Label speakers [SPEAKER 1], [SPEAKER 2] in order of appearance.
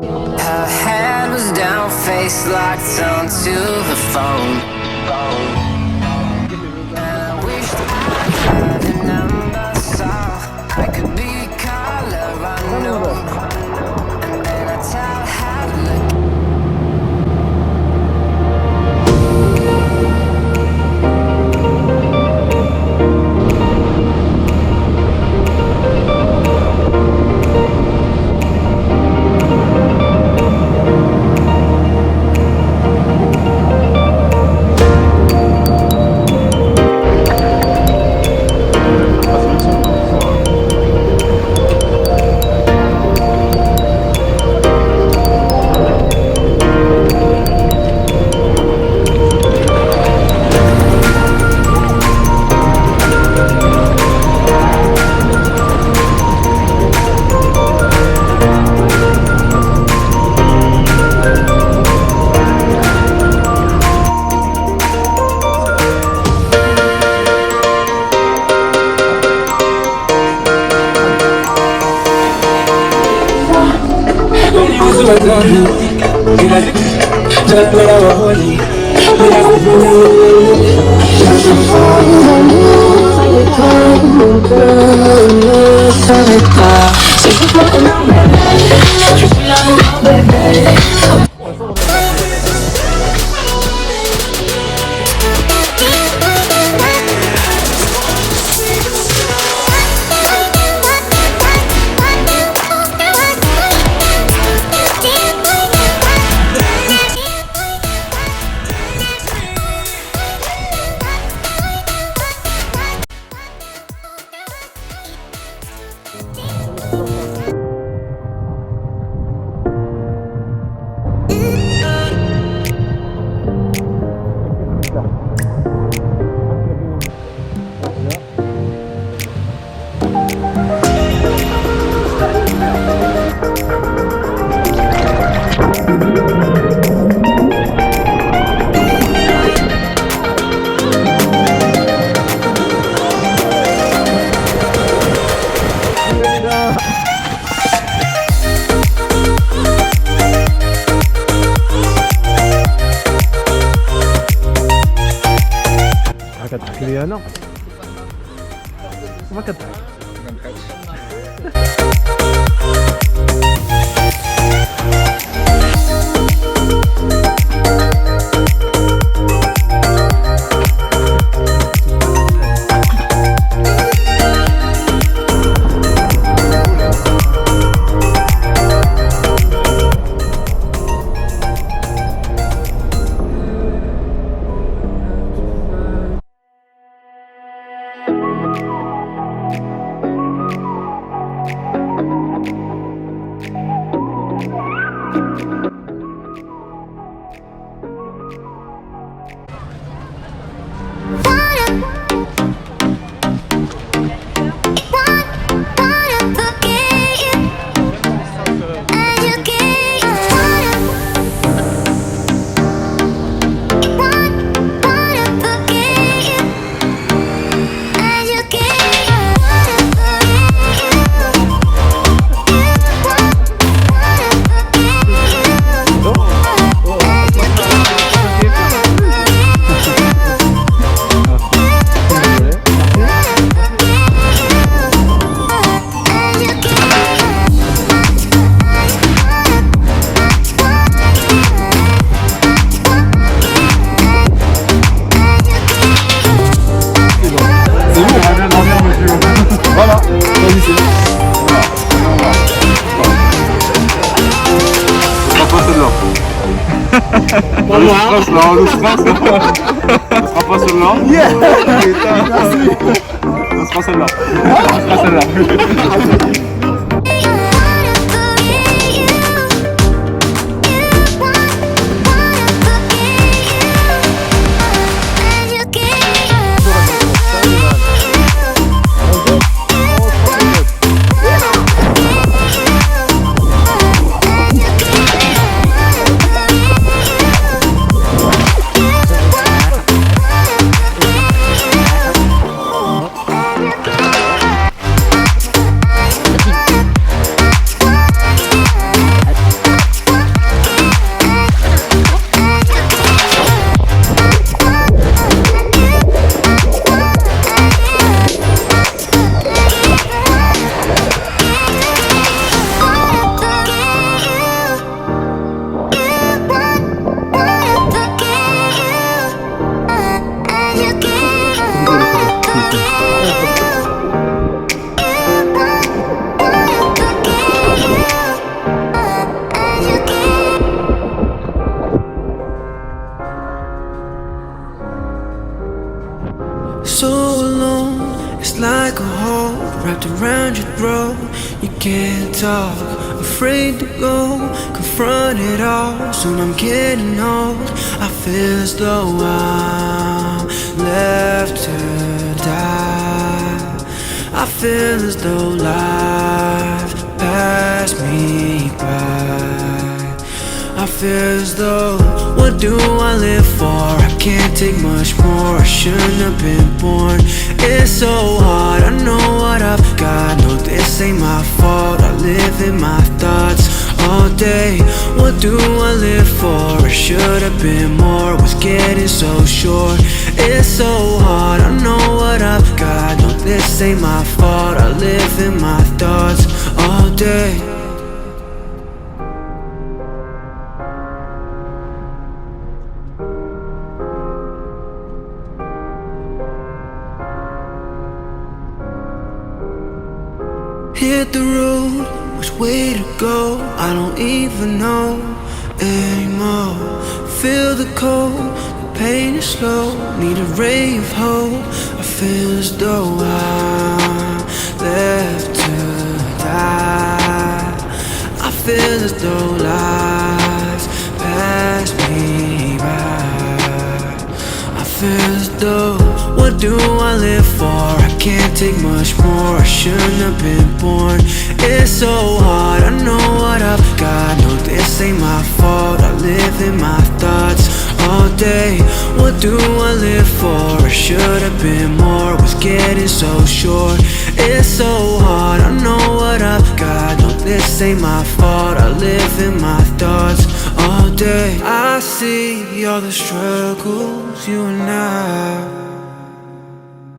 [SPEAKER 1] Her head was down, face locked onto the phone. And I wished I had a number so I could be caller unknown. And then I tell her to look.
[SPEAKER 2] Ano? Maganda.
[SPEAKER 3] On le sera pas celle-là.
[SPEAKER 2] Yeah.
[SPEAKER 3] Ça sera celle-là. Ça sera celle-là.
[SPEAKER 1] throat, you can't talk, afraid to go, confront it all. Soon I'm getting old, I feel as though I'm left to die. I feel as though life passed me by. I feel as though, what do I live for? I can't take much more, I shouldn't have been born. It's so hard, I know what I've got. No, this ain't my fault, I live in my thoughts all day. What do I live for? I should have been more, was getting so short. It's so hard, I know what I've got. No, this ain't my fault, I live in my thoughts all day. Hit the road, which way to go? I don't even know anymore. Feel the cold, the pain is slow. Need a ray of hope. I feel as though I'm left to die. I feel as though lives pass me by. I feel as though, what do I live for? I can't take much more, I shouldn't have been born. It's so hard, I know what I've got. No, this ain't my fault, I live in my thoughts all day. What do I live for? I should have been more, was getting so short. It's so hard, I know what I've got. No, this ain't my fault, I live in my thoughts all day. I see all the struggles you and I